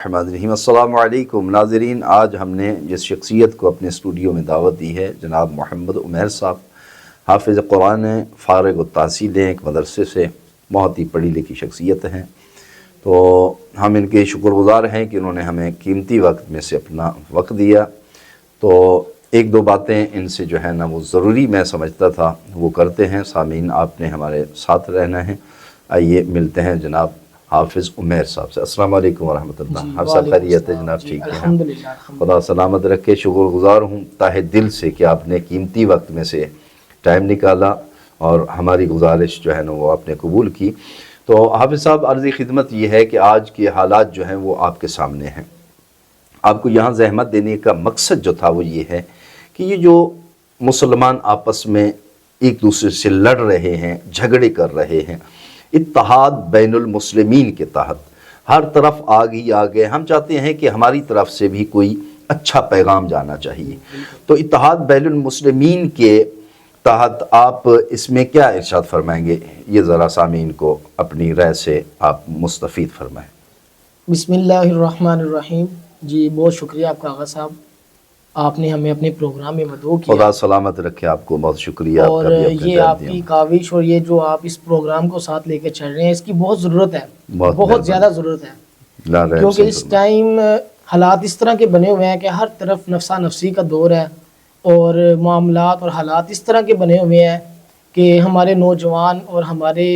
السلام علیکم ناظرین، آج ہم نے جس شخصیت کو اپنے اسٹوڈیو میں دعوت دی ہے جناب محمد عمیر صاحب، حافظ قرآن ہیں، فارغ التحصیل ہیں، ایک مدرسے سے، بہت ہی پڑھی لکھی شخصیت ہیں۔ تو ہم ان کے شکر گزار ہیں کہ انہوں نے ہمیں قیمتی وقت میں سے اپنا وقت دیا۔ تو ایک دو باتیں ان سے جو ہے نا وہ ضروری میں سمجھتا تھا وہ کرتے ہیں۔ سامعین، آپ نے ہمارے ساتھ رہنا ہے۔ آئیے ملتے ہیں جناب حافظ عمیر صاحب سے۔ السلام علیکم ورحمۃ اللہ۔ حافظ صاحب خیریت ہے جناب؟ ٹھیک ہے، الحمدللہ۔ خدا سلامت رکھے۔ شکر گزار ہوں تہہ دل سے کہ آپ نے قیمتی وقت میں سے ٹائم نکالا اور ہماری گزارش جو ہے نا وہ آپ نے قبول کی۔ تو حافظ صاحب، عرضی خدمت یہ ہے کہ آج کے حالات جو ہیں وہ آپ کے سامنے ہیں۔ آپ کو یہاں زحمت دینے کا مقصد جو تھا وہ یہ ہے کہ یہ جو مسلمان آپس میں ایک دوسرے سے لڑ رہے ہیں، جھگڑے کر رہے ہیں، اتحاد بین المسلمین کے تحت ہر طرف آگ ہی آگ ہے۔ ہم چاہتے ہیں کہ ہماری طرف سے بھی کوئی اچھا پیغام جانا چاہیے۔ تو اتحاد بین المسلمین کے تحت آپ اس میں کیا ارشاد فرمائیں گے؟ یہ ذرا سامعین کو اپنی رائے سے آپ مستفید فرمائیں۔ بسم اللہ الرحمن الرحیم۔ جی بہت شکریہ آپ کا آغا صاحب، آپ نے ہمیں اپنے پروگرام میں مدعو کیا۔ خدا سلامت رکھے آپ کو، بہت شکریہ۔ اور یہ آپ کی کاوش اور یہ جو آپ اس پروگرام کو ساتھ لے کے چل رہے ہیں، اس کی بہت ضرورت ہے، بہت زیادہ ضرورت ہے، کیونکہ اس ٹائم حالات اس طرح کے بنے ہوئے ہیں کہ ہر طرف نفسا نفسی کا دور ہے، اور معاملات اور حالات اس طرح کے بنے ہوئے ہیں کہ ہمارے نوجوان اور ہمارے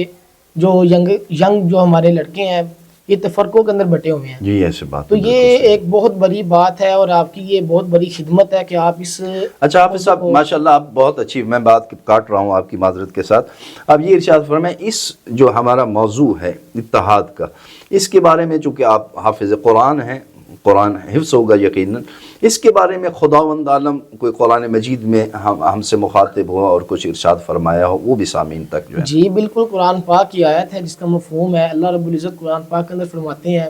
جو ینگ جو ہمارے لڑکے ہیں یہ تفرقوں کے اندر بٹے ہوئے ہیں۔ جی ایسے بات تو یہ ایک بہت بڑی بات ہے اور آپ کی یہ بہت بڑی خدمت ہے کہ آپ اس اچھا حافظ صاحب، ماشاءاللہ آپ بہت اچھی، میں بات کاٹ رہا ہوں آپ کی معذرت کے ساتھ۔ اب یہ ارشاد فرمائیں، اس جو ہمارا موضوع ہے اتحاد کا، اس کے بارے میں چونکہ آپ حافظ قرآن ہیں، قرآن حفظ ہوگا یقیناً، اس کے بارے میں خداوند عالم کوئی قرآن مجید میں ہم سے مخاطب ہوا اور کچھ ارشاد فرمایا ہو، وہ بھی سامعین تک جو ہے؟ جی بالکل، قرآن پاک کی آیت ہے جس کا مفہوم ہے، اللہ رب العزت قرآن پاک کے اندر فرماتے ہیں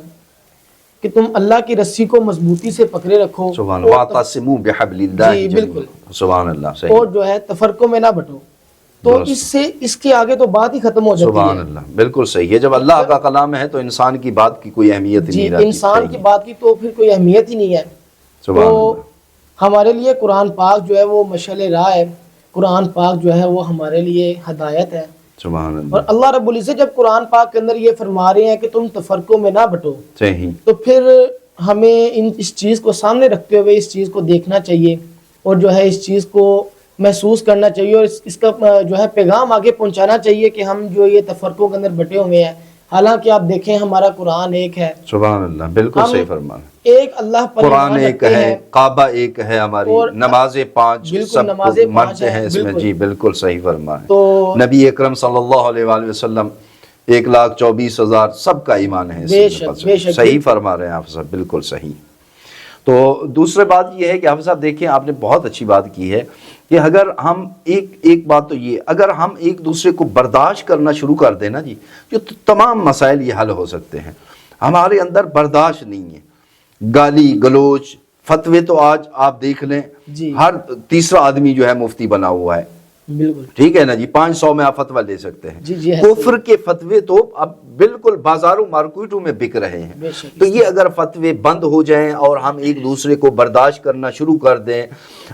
کہ تم اللہ کی رسی کو مضبوطی سے پکڑے رکھو، سبحان اللہ، وَاعْتَصِمُوا بِحَبْلِ اللَّهِ جی بالکل، سبحان اللہ، صحیح، اور جو ہے تفرقوں میں نہ بٹو۔ تو اس کے آگے تو بات ہی ختم ہو جاتی ہے۔ سبحان اللہ، بالکل صحیح ہے۔ جب اللہ کا کلام ہے تو انسان کی بات کی کوئی اہمیت نہیں رہتی، انسان کی بات کی تو پھر کوئی اہمیت ہی نہیں ہے۔ تو ہمارے لیے قرآن پاک جو ہے وہ مشعل راہ ہے، قرآن پاک جو ہے وہ ہمارے لیے ہدایت ہے۔ سبحان اللہ۔ اور اللہ رب العزت جب قرآن پاک کے اندر یہ فرما رہے ہیں کہ تم تفرقوں میں نہ بٹو، صحیح، تو پھر ہمیں اس چیز کو سامنے رکھتے ہوئے اس چیز کو دیکھنا چاہیے اور جو ہے اس چیز کو محسوس کرنا چاہیے اور اس کا جو ہے پیغام آگے پہنچانا چاہیے کہ ہم جو یہ تفرقوں کے اندر بٹے ہوئے ہیں، حالانکہ آپ دیکھیں ہمارا قرآن ایک ہے۔ سبحان اللہ، بالکل صحیح فرمانا۔ ایک اللہ پر قرآن ایک ہے، کعبہ ایک ہے، ہماری نمازیں پانچ، سب مرد ہیں اس میں۔ جی بالکل صحیح فرمایا۔ تو نبی اکرم صلی اللہ علیہ وآلہ وسلم 1,24,000 سب کا ایمان ہے، صحیح فرما رہے ہیں آپ صاحب، بالکل صحیح۔ تو دوسری بات یہ ہے کہ حافظ صاحب دیکھیں، آپ نے بہت اچھی بات کی ہے کہ اگر ہم ایک بات تو یہ، اگر ہم ایک دوسرے کو برداشت کرنا شروع کر دیں نا جی، تو تمام مسائل یہ حل ہو سکتے ہیں۔ ہمارے اندر برداشت نہیں ہے، گالی گلوچ، فتوے تو آج آپ دیکھ لیں ہر تیسرا آدمی جو ہے مفتی بنا ہوا ہے، بالکل ٹھیک ہے نا جی، 500 میں آپ فتویٰ لے سکتے ہیں۔ کفر کے فتوے تو اب بالکل بازاروں مارکیٹوں میں بک رہے ہیں۔ تو یہ اگر فتوے بند ہو جائیں اور ہم ایک دوسرے کو برداشت کرنا شروع کر دیں،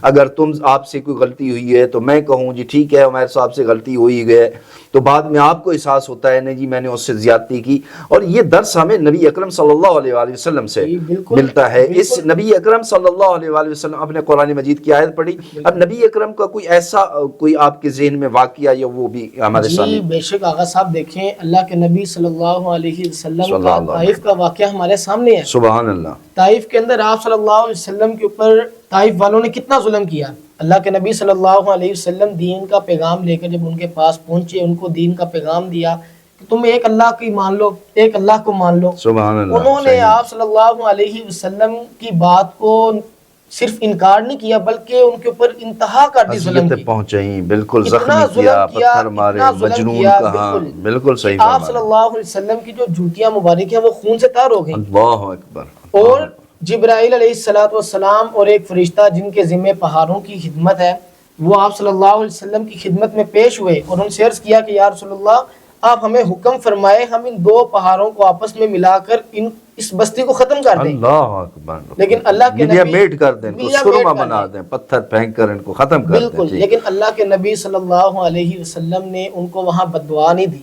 اگر آپ سے کوئی غلطی ہوئی ہے تو میں کہوں جی ٹھیک ہے عمیر صاحب سے غلطی ہوئی گئے، تو بعد میں آپ کو احساس ہوتا ہے نہیں جی میں نے اس سے زیادتی کی، اور یہ درس ہمیں نبی اکرم صلی اللہ علیہ وآلہ وسلم سے ملتا ہے۔ اس نبی اکرم صلی اللہ علیہ وآلہ وسلم، اپنے قرآن مجید کی آیت پڑھی، اب نبی اکرم کا کوئی ایسا کوئی آپ کے ذہن میں واقعہ یا وہ بھی ہمارے سامنے؟ جی بے شک آغا صاحب، دیکھیں اللہ کے نبی صلی اللہ علیہ وسلم کا طائف کا واقعہ ہمارے سامنے ہے۔ سبحان اللہ۔ طائف کے اندر آپ صلی اللہ علیہ وسلم کے اوپر طائف والوں نے کتنا ظلم کیا۔ اللہ کے نبی صلی اللہ علیہ وسلم دین کا پیغام لے کر جب ان کے پاس پہنچے، ان کو دین کا پیغام دیا کہ تم ایک اللہ کی مان لو، ایک اللہ کو مان لو۔ سبحان اللہ۔ انہوں نے آپ صلی اللہ علیہ وسلم کی بات کو صرف انکار نہیں کیا بلکہ ان کے اوپر انتہا کر دی، ظلم کی پہنچائیں، بالکل زخمی کیا، پتھر مارے، مجنون کہا، بالکل صحیح فرمایا۔ آپ صلی اللہ علیہ وسلم کی جو جوتیاں مبارک ہیں وہ خون سے تار ہو گئیں۔ اللہ اکبر۔ اور جبرائیل علیہ السلام اور ایک فرشتہ جن کے ذمہ پہاڑوں کی خدمت ہے، وہ آپ صلی اللہ علیہ وسلم کی خدمت میں پیش ہوئے اور ان سے عرض کیا کہ یا رسول اللہ آپ ہمیں حکم فرمائے ہم ان دو پہاڑوں کو آپس میں ملا کر اس بستی کو ختم کر دیں. اللہ اکبر. لیکن اللہ کے ملیا نبی میٹ کر دیں, ان کو سرما بنا دیں, پتھر پھینک کر ان کو ختم کر دیں. بالکل. لیکن اللہ کے نبی صلی اللہ علیہ وسلم نے ان کو وہاں بددعا نہیں دی,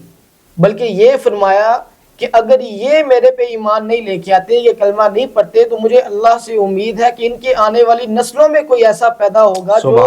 بلکہ یہ فرمایا کہ اگر یہ میرے پہ ایمان نہیں لے کے آتے, یہ کلمہ نہیں پڑھتے, تو مجھے اللہ سے امید ہے کہ ان کے آنے والی نسلوں میں کوئی ایسا پیدا ہوگا جو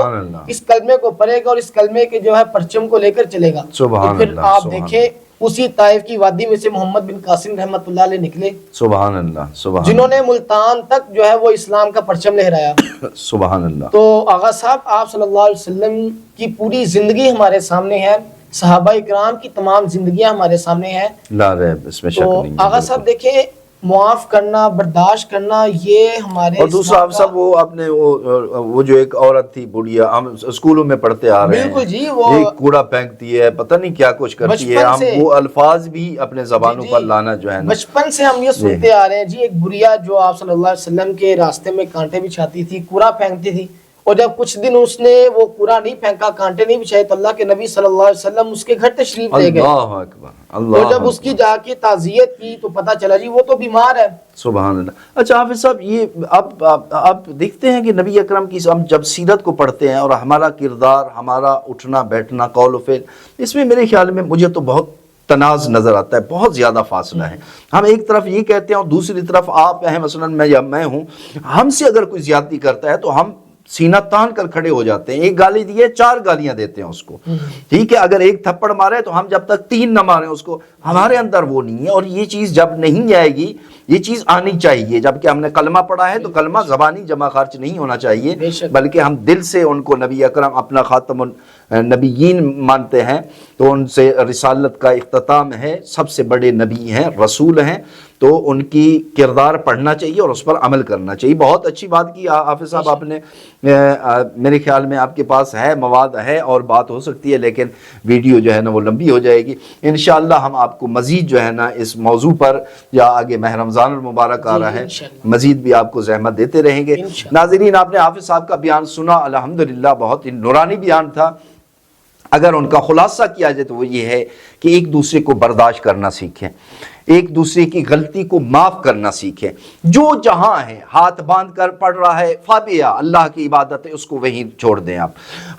اس کلمے کو پڑھے گا اور اس کلمے کے جو ہے پرچم کو لے کر چلے گا. تو پھر آپ دیکھیں اسی طائف کی وادی میں سے محمد بن قاسم رحمۃ اللہ علیہ نکلے, سبحان اللہ, جنہوں نے ملتان تک جو ہے وہ اسلام کا پرچم لہرایا. سبحان اللہ. تو آغا صاحب آپ صلی اللہ علیہ وسلم کی پوری زندگی ہمارے سامنے ہے, صحابہ اکرام کی تمام زندگیاں ہمارے سامنے ہیں, لا ریب, اس میں شک نہیں. تو آغا صاحب دیکھیں معاف کرنا, برداشت کرنا, یہ ہمارے. اور دوسرا آپ سب وہ اپنے وہ جو ایک عورت تھی بڑھیا, ہم اسکولوں میں پڑھتے آ رہے ہیں, بالکل جی, وہ ایک کوڑا پھینکتی ہے, پتہ نہیں کیا کچھ کرتی ہے, ہم وہ الفاظ بھی اپنے زبانوں پر لانا جو ہے نا بچپن سے ہم یہ سنتے آ رہے ہیں. جی ایک بڑھیا جو آپ صلی اللہ علیہ وسلم کے راستے میں کانٹے بچھاتی تھی, کوڑا پھینکتی تھی, اور جب کچھ دن اس نے وہ کوڑا نہیں پھینکا, کانٹے نہیں بچھائے, تو اللہ کے نبی صلی اللہ علیہ وسلم اس کے گھر تشریف لے گئے. اللہ اکبر, اللہ. اور جب اس کی جا کے تعزیت کی تو پتہ چلا جی وہ تو بیمار ہے. سبحان اللہ. اچھا حافظ صاحب, یہ آپ دیکھتے ہیں کہ نبی اکرم کی ہم جب سیرت کو پڑھتے ہیں اور ہمارا کردار, ہمارا اٹھنا بیٹھنا, قول و فعل, اس میں میرے خیال میں مجھے تو بہت تناز نظر آتا ہے, بہت زیادہ فاصلہ ہے. ہم ایک طرف یہ کہتے ہیں اور دوسری طرف آپ ہیں, مثلا میں ہوں, ہم سے اگر کوئی زیادتی کرتا ہے تو ہم سینہ تان کر کھڑے ہو جاتے ہیں. ایک گالی دی ہے, 4 گالیاں دیتے ہیں اس کو, ٹھیک ہے. اگر ایک تھپڑ مارے تو ہم جب تک 3 نہ ماریں اس کو, ہمارے اندر وہ نہیں ہے. اور یہ چیز جب نہیں آئے گی, یہ چیز آنی چاہیے. جب کہ ہم نے کلمہ پڑھا ہے تو کلمہ زبانی جمع خرچ نہیں ہونا چاہیے, بلکہ ہم دل سے ان کو نبی اکرم اپنا خاتم النبیین مانتے ہیں, تو ان سے رسالت کا اختتام ہے, سب سے بڑے نبی ہیں, رسول ہیں, تو ان کی کردار پڑھنا چاہیے اور اس پر عمل کرنا چاہیے. بہت اچھی بات کی حافظ صاحب آپ نے. میرے خیال میں آپ کے پاس ہے مواد ہے اور بات ہو سکتی ہے, لیکن ویڈیو جو ہے نا وہ لمبی ہو جائے گی. انشاءاللہ ہم آپ کو مزید جو ہے نا اس موضوع پر, یا آگے ماہ رمضان المبارک آ رہا ہے, مزید بھی آپ کو زحمت دیتے رہیں گے. ناظرین, آپ نے حافظ صاحب کا بیان سنا, الحمدللہ بہت ہی نورانی بیان تھا. اگر ان کا خلاصہ کیا جائے تو وہ یہ ہے کہ ایک دوسرے کو برداشت کرنا سیکھیں, ایک دوسرے کی غلطی کو معاف کرنا سیکھیں. جو جہاں ہے, ہاتھ باندھ کر پڑھ رہا ہے فابیا, اللہ کی عبادت ہے, اس کو وہیں چھوڑ دیں. آپ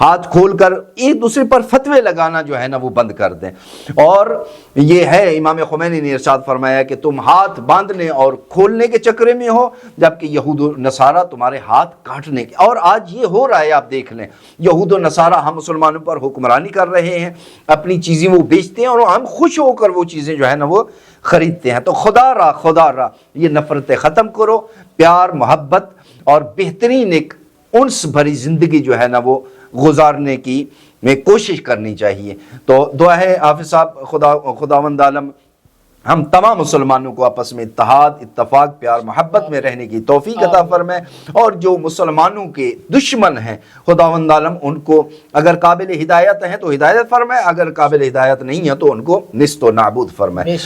ہاتھ کھول کر ایک دوسرے پر فتوے لگانا جو ہے نا وہ بند کر دیں. اور یہ ہے, امام خمینی نے ارشاد فرمایا کہ تم ہاتھ باندھنے اور کھولنے کے چکرے میں ہو, جبکہ یہود و نصارہ تمہارے ہاتھ کاٹنے کے. اور آج یہ ہو رہا ہے, آپ دیکھ لیں, یہود و نصارہ ہم مسلمانوں پر حکمرانی کر رہے ہیں, اپنی چیزیں وہ بیچتے ہیں اور ہم خوش ہو کر وہ چیزیں جو ہے نا وہ خریدتے ہیں. تو خدا را یہ نفرتیں ختم کرو, پیار محبت اور بہترین ایک انس بھری زندگی جو ہے نا وہ گزارنے کی میں کوشش کرنی چاہیے. تو دعا ہے حافظ صاحب, خداوند عالم ہم تمام مسلمانوں کو آپس میں اتحاد, اتفاق, پیار محبت میں رہنے کی توفیق عطا فرمائے. اور جو مسلمانوں کے دشمن ہیں, خداوند عالم ان کو اگر قابل ہدایت ہیں تو ہدایت فرمائے, اگر قابل ہدایت نہیں ہے تو ان کو نست و نابود فرمائے.